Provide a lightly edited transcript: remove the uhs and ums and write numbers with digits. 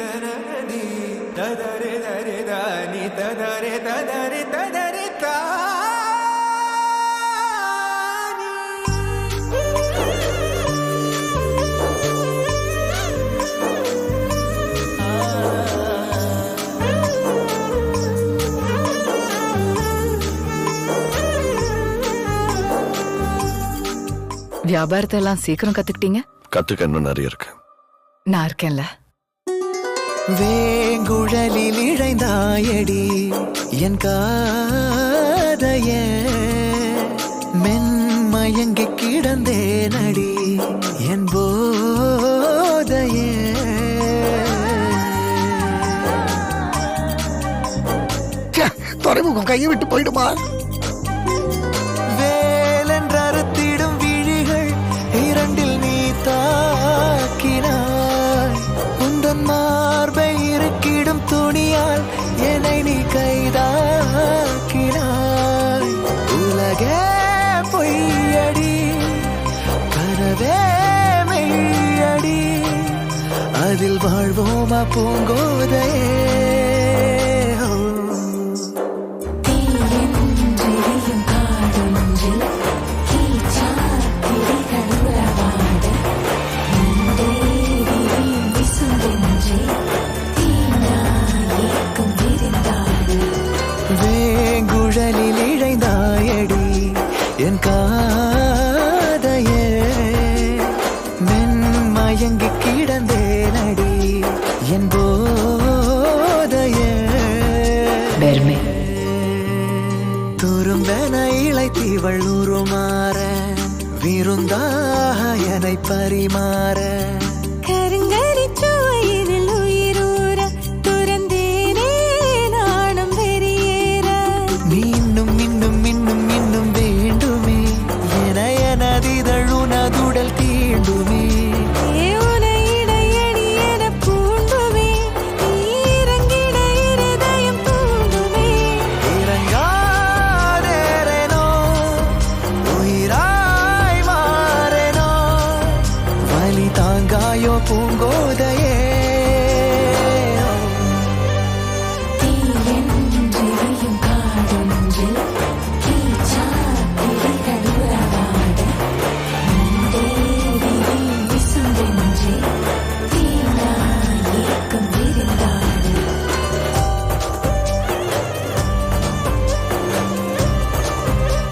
தனதி ததரே தரே தானி ததரே ததரே ததரே தா வியாபாரத்தை எல்லாம் சீக்கிரம் கத்துக்கிட்டீங்க? கத்துக்க இன்னும் நிறைய இருக்கு. நான் இருக்கேன்ல. வேங்குழலில் இழைந்தாயடி என் காதைய மென்மயங்கி கிடந்தேனடி என் போதைய துறைமுகம் கையை விட்டு போயிடுமா? வேலென்றறுத்திடும் விழிகள் இரண்டில் நீ தாக்கினாய் உந்தன் மார்பை இருக்கிடும் துணியால் என்னை நீ கைதாக்கினாய் உலகே பொய்யடி கனவே மெய்யடி அதில் வாழ்வோமா பூங்கோதையே வேங்குழலில் இழைந்தாயடி என் காதையே மென்மயங்கி கிடந்தேனடி என் போதையே துரும்பென இழைத்தீவள் உருமாற விருந்தாக என்னை பரிமாற